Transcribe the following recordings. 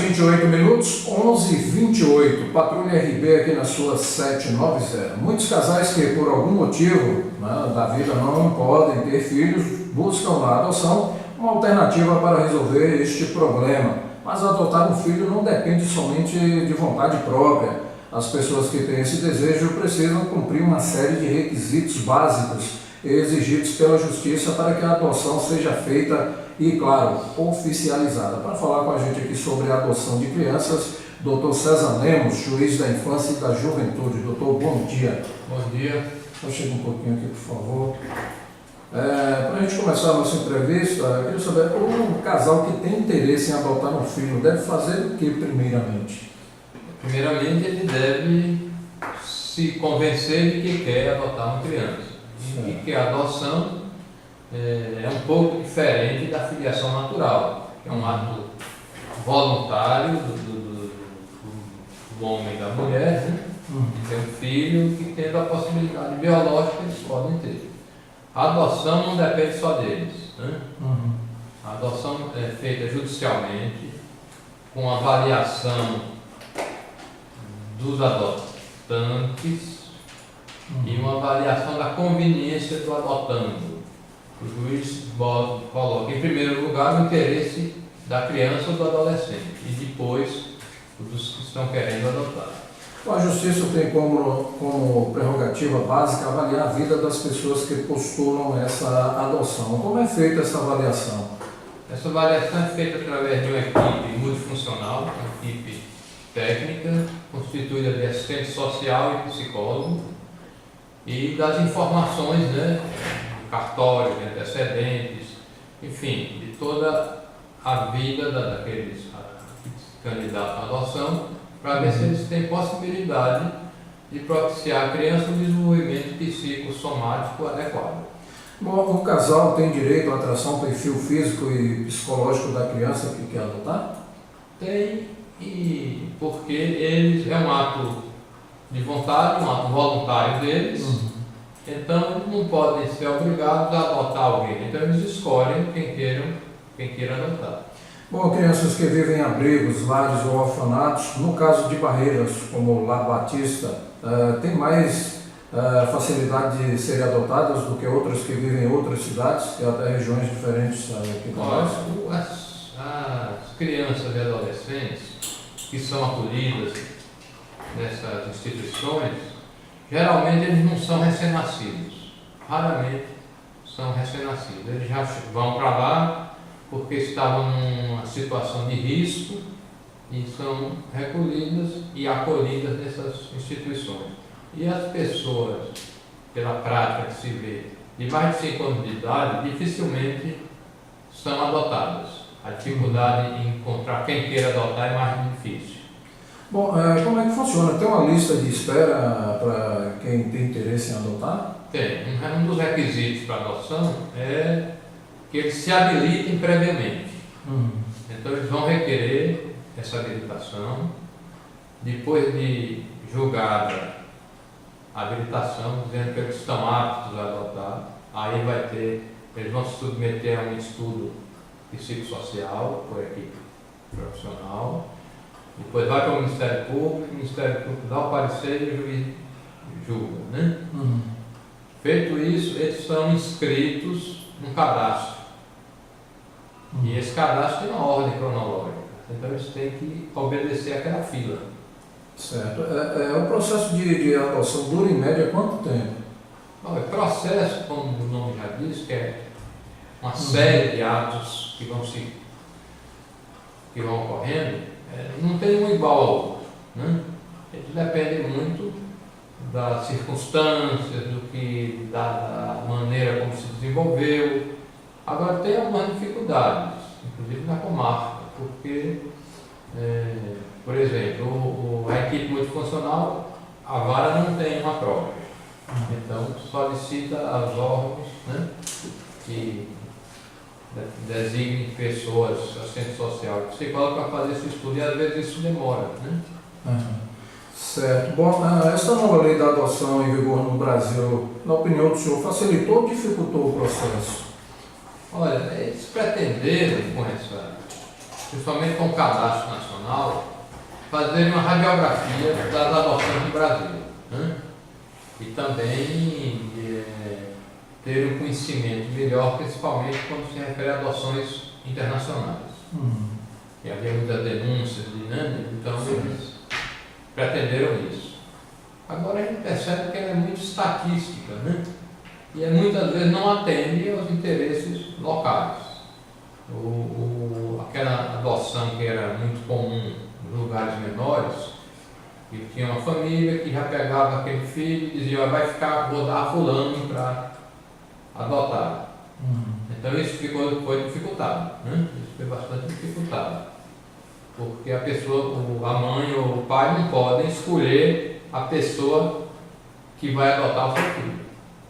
28 minutos, 11h28, Patrulha RB aqui na sua 790. Muitos casais que por algum motivo da vida não podem ter filhos, buscam na adoção uma alternativa para resolver este problema. Mas adotar um filho não depende somente de vontade própria. As pessoas que têm esse desejo precisam cumprir uma série de requisitos básicos exigidos pela Justiça para que a adoção seja feita e, claro, oficializada. Para falar com a gente aqui sobre a adoção de crianças, Dr. César Lemos, juiz da infância e da juventude. Doutor, bom dia. Bom dia. Então, chega um pouquinho aqui, por favor. Para a gente começar a nossa entrevista, eu queria saber, o casal que tem interesse em adotar um filho deve fazer o que primeiramente? Primeiramente, ele deve se convencer de que quer adotar uma criança. E que a adoção é um pouco diferente da filiação natural, que é um ato voluntário do homem e da mulher, né? De ter um filho que tendo a possibilidade biológica eles podem ter. A adoção não depende só deles, né? A adoção é feita judicialmente, com avaliação dos adotantes e uma avaliação da conveniência do adotando. O juiz coloca em primeiro lugar o interesse da criança ou do adolescente e depois dos que estão querendo adotar. A Justiça tem como prerrogativa básica avaliar a vida das pessoas que postulam essa adoção. Como é feita essa avaliação? Essa avaliação é feita através de uma equipe multifuncional, uma equipe técnica, constituída de assistente social e psicólogo, e das informações, né, de cartório, de antecedentes, enfim, de toda a vida daqueles candidatos à adoção, para ver se eles têm possibilidade de propiciar à criança um desenvolvimento psicossomático adequado. Bom, o casal tem direito à atração ao perfil físico e psicológico da criança que quer adotar? Tem, e porque eles é um ato de vontade, um ato voluntário deles, então eles não podem ser obrigados a adotar alguém, então eles escolhem quem queira adotar. Bom, crianças que vivem em abrigos, lares ou orfanatos, no caso de Barreiras, como o Lar Batista, tem mais facilidade de serem adotadas do que outras que vivem em outras cidades, e até regiões diferentes aqui do país? As crianças e adolescentes que são acolhidas nessas instituições, geralmente eles não são recém-nascidos, raramente são recém-nascidos. Eles já vão para lá porque estavam numa situação de risco e são recolhidas e acolhidas nessas instituições. E as pessoas, pela prática que se vê, de mais de 5 anos de idade, dificilmente são adotadas. A dificuldade em encontrar quem queira adotar é mais difícil. Bom, como é que funciona? Tem uma lista de espera para quem tem interesse em adotar? Tem. Um dos requisitos para adoção é que eles se habilitem previamente. Então eles vão requerer essa habilitação. Depois de julgada a habilitação, dizendo que eles estão aptos a adotar, aí eles vão se submeter a um estudo psicossocial por equipe profissional. Depois vai para o Ministério Público dá o parecer e o juiz julga, né? Feito isso, eles são inscritos num cadastro. E esse cadastro tem uma ordem cronológica. Então eles têm que obedecer àquela fila. Certo. O processo de adoção dura em média quanto tempo? Bom, o processo, como o nome já diz, que é uma série de atos que vão ocorrendo, não tem um igual ao outro, né? Eles dependem muito das circunstâncias, da maneira como se desenvolveu. Agora tem algumas dificuldades, inclusive na comarca, porque, por exemplo, a equipe multifuncional, a vara não tem uma própria. Então solicita aos órgãos, né, que designem pessoas, assistente social, psicólogo, para fazer esse estudo, e às vezes isso demora, né? Certo. Bom, essa nova lei da adoção em vigor no Brasil, na opinião do senhor, facilitou ou dificultou o processo? Olha, eles pretenderam, com principalmente com o Cadastro Nacional, fazerem uma radiografia das adoções no Brasil, né? E também ter um conhecimento melhor, principalmente quando se refere a adoções internacionais. E havia muitas denúncias, né? Então eles pretenderam isso. Agora a gente percebe que ela é muito estatística, né? E muitas vezes não atende aos interesses locais. Aquela adoção que era muito comum nos lugares menores, que tinha uma família que já pegava aquele filho e dizia, vou dar a fulano para adotar. Então isso foi dificultado, né? Isso foi bastante dificultado. Porque a pessoa, a mãe ou o pai não podem escolher a pessoa que vai adotar o seu filho.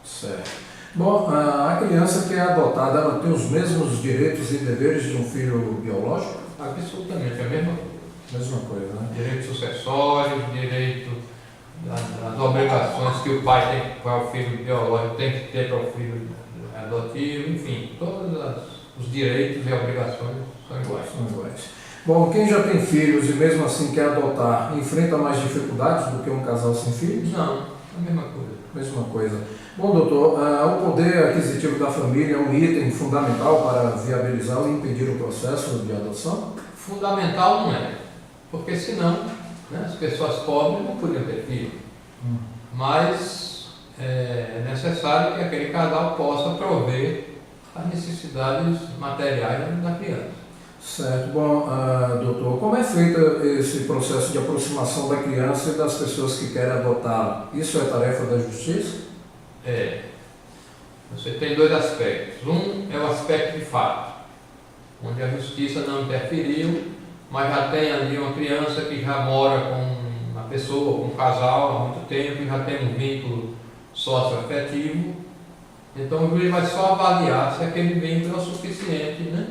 Certo. Bom, a criança que é adotada, ela tem os mesmos direitos e deveres de um filho biológico? Absolutamente, é a mesma coisa. Mesma coisa, né? Direitos sucessórios, direito das obrigações que o pai tem para o filho biológico tem que ter para o filho adotivo, enfim, todos os direitos e obrigações são iguais. São iguais. Bom, quem já tem filhos e mesmo assim quer adotar, enfrenta mais dificuldades do que um casal sem filhos? Não, é a mesma coisa. Mesma coisa. Bom, doutor, o poder aquisitivo da família é um item fundamental para viabilizar ou impedir o processo de adoção? Fundamental não é, porque senão, né, as pessoas pobres não podiam ter filho. Mas é necessário que aquele casal possa prover as necessidades materiais da criança. Certo. Bom, doutor, como é feito esse processo de aproximação da criança e das pessoas que querem adotá-la? Isso é tarefa da justiça? Você tem dois aspectos. Um é o aspecto de fato, onde a justiça não interferiu, mas já tem ali uma criança que já mora com uma pessoa, com um casal há muito tempo, e já tem um vínculo socioafetivo. Então o juiz vai só avaliar se aquele vínculo é o suficiente, né,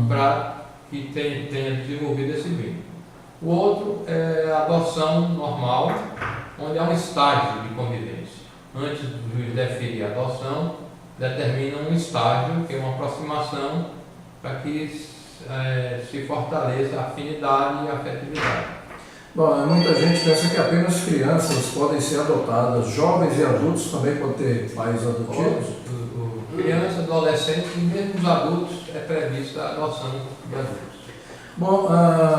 para que tenha desenvolvido esse vínculo. O outro é a adoção normal, onde há um estágio de convivência. Antes do juiz definir a adoção, determina um estágio, que é uma aproximação, para que se fortaleça a afinidade e a afetividade. Bom, muita gente pensa que apenas crianças podem ser adotadas, jovens e adultos também podem ter pais adotivos? Crianças, adolescentes e mesmo os adultos é prevista a adoção de adultos. Bom,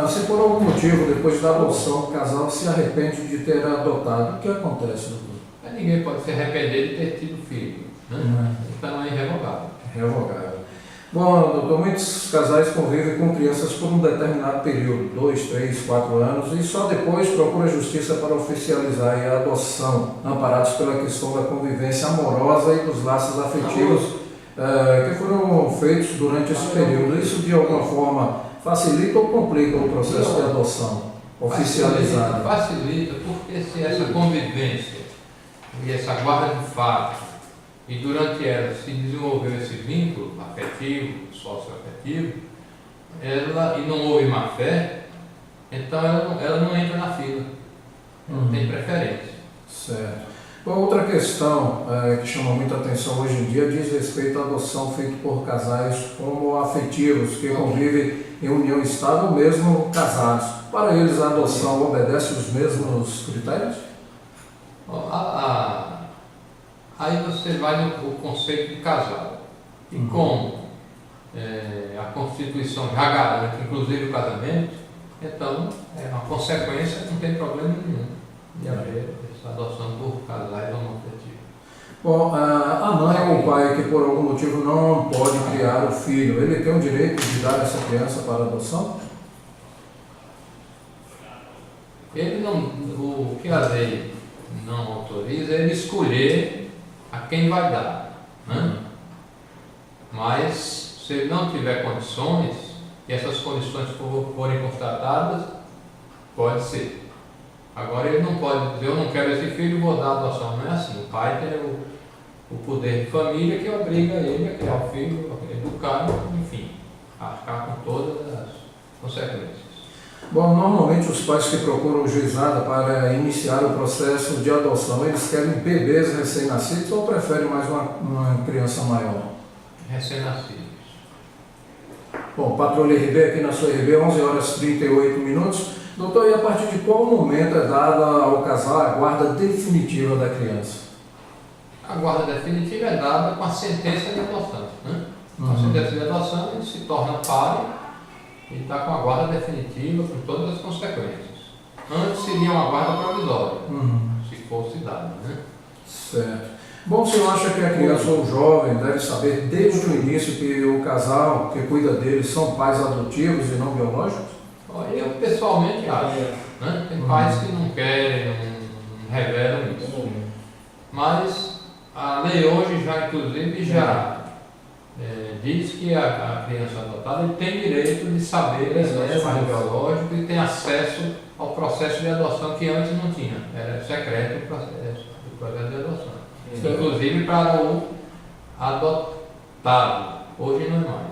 se por algum motivo, depois da adoção, o casal se arrepende de ter adotado, o que acontece, doutor? Ninguém pode se arrepender de ter tido filho, né? Então é irrevogável. Revogável. Bom, doutor, muitos casais convivem com crianças por um determinado período, 2, 3, 4 anos, e só depois procuram a justiça para oficializar a adoção, amparados pela questão da convivência amorosa e dos laços afetivos que foram feitos durante esse período. Isso, de alguma forma, facilita ou complica o processo de adoção oficializado? Facilita, porque se essa convivência e essa guarda de fato, e durante ela se desenvolveu esse vínculo afetivo, socioafetivo, e não houve má fé, então ela não entra na fila, não tem preferência. Certo. Bom, outra questão que chama muita atenção hoje em dia diz respeito à adoção feita por casais homoafetivos que convivem em união estável, mesmo casados. Para eles, a adoção obedece os mesmos critérios? Aí você vai no conceito de casal. E como a Constituição já garante, inclusive o casamento, então é uma consequência, não tem problema nenhum de haver essa adoção por casais homoafetivos. Bom, a mãe ou o pai que por algum motivo não pode criar o filho, ele tem o direito de dar essa criança para adoção? Ele não, o que a lei não autoriza é ele escolher a quem vai dar, né? Mas se ele não tiver condições e essas condições forem constatadas, pode ser. Agora ele não pode dizer, eu não quero esse filho, vou dar adoção. Não é assim. O pai tem o poder de família que obriga ele a criar o filho, a educar, enfim, a arcar com todas as consequências. Bom, normalmente os pais que procuram o juizado para iniciar o processo de adoção, eles querem bebês recém-nascidos ou preferem mais uma criança maior? Recém-nascidos. Bom, Patrulha RB aqui na sua RB, 11 horas 38 minutos. Doutor, e a partir de qual momento é dada ao casal a guarda definitiva da criança? A guarda definitiva é dada com a sentença de adoção. Né? Com a sentença de adoção, ele se torna pai e está com a guarda definitiva, com todas as consequências. Antes seria uma guarda provisória, se fosse dada. Né? Certo. Bom, o senhor acha que a criança ou o jovem deve saber desde o início que o casal que cuida dele são pais adotivos e não biológicos? Olha, eu pessoalmente acho. Né? Tem pais que não querem, não revelam isso. Mas a lei hoje já, inclusive, diz que a criança adotada ele tem direito de saber os pais biológicos e tem acesso ao processo de adoção que antes não tinha. Era secreto o processo de adoção. Inclusive para o adotado. Hoje não é mais.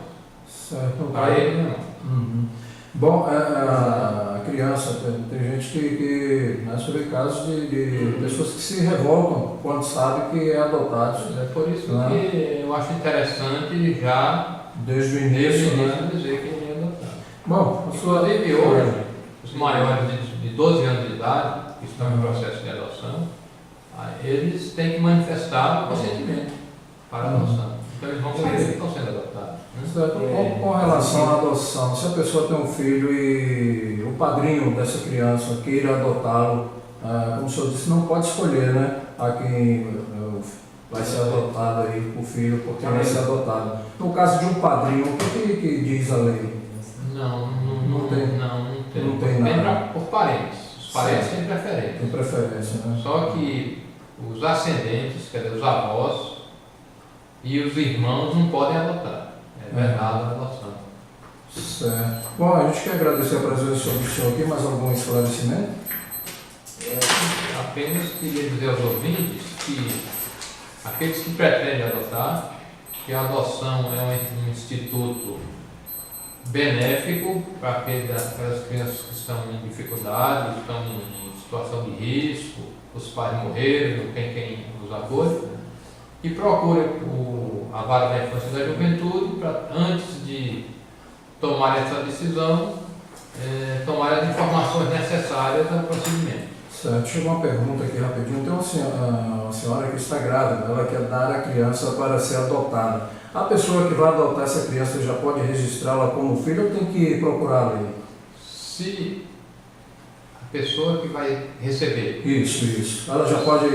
Certo. Para ele não é mais. Bom, a criança, tem gente que você vê casos de pessoas que se revoltam quando sabem que é adotado. É por isso que eu acho interessante já desde o início, dizer que ele é adotado. Bom, inclusive hoje, os maiores de 12 anos de idade, que estão em processo de adoção, eles têm que manifestar o consentimento para a adoção. Então eles vão saber que estão sendo adotados. Né? Com relação à adoção, se a pessoa tem um filho e o padrinho dessa criança queira adotá-lo, como o senhor disse, não pode escolher, né? A quem vai ser adotado aí, o filho, porque vai ser adotado. No caso de um padrinho, o que diz a lei? Não tem nada. Por parentes. Os parentes têm preferência. Tem preferência, né? Só que os ascendentes, quer dizer, os avós e os irmãos não podem adotar. É verdade a adoção. Certo. Bom, a gente quer agradecer a presença do senhor aqui. Mais algum esclarecimento? Apenas queria dizer aos ouvintes que aqueles que pretendem adotar, que a adoção é um instituto benéfico para aquelas crianças que estão em dificuldade, estão em situação de risco, os pais morreram, não tem quem os apoie, e procure a vara da infância e da juventude para, antes de tomar essa decisão, tomar as informações necessárias ao procedimento. Certo. Chegou uma pergunta aqui rapidinho. Tem uma senhora que está grávida, ela quer dar a criança para ser adotada. A pessoa que vai adotar essa criança já pode registrá-la como filho ou tem que procurar a lei? Se a pessoa que vai receber. Isso. Ela já pode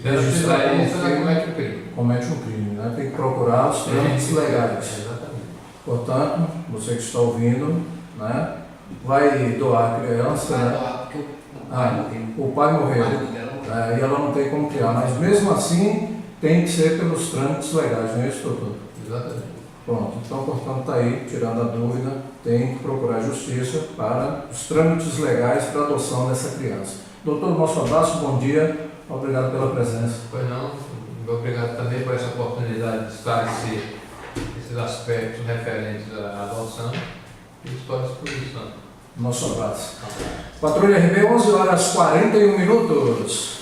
registrar como filho. Ela comete um crime. Comete um crime, né? Tem que procurar os trâmites legais. Exatamente. Portanto, você que está ouvindo, né? Vai doar a criança, né? O pai morreu. E ela não tem como criar, mas mesmo assim tem que ser pelos trâmites legais, não é isso, doutor? Exatamente. Pronto, então, portanto, está aí, tirando a dúvida, tem que procurar a justiça para os trâmites legais para a adoção dessa criança. Doutor, nosso abraço, bom dia, obrigado pela presença. Pois não, obrigado também por essa oportunidade de esclarecer esses aspectos referentes à adoção e estou à disposição. Nosso abraço. Patrulha RB, 11 horas 41 minutos.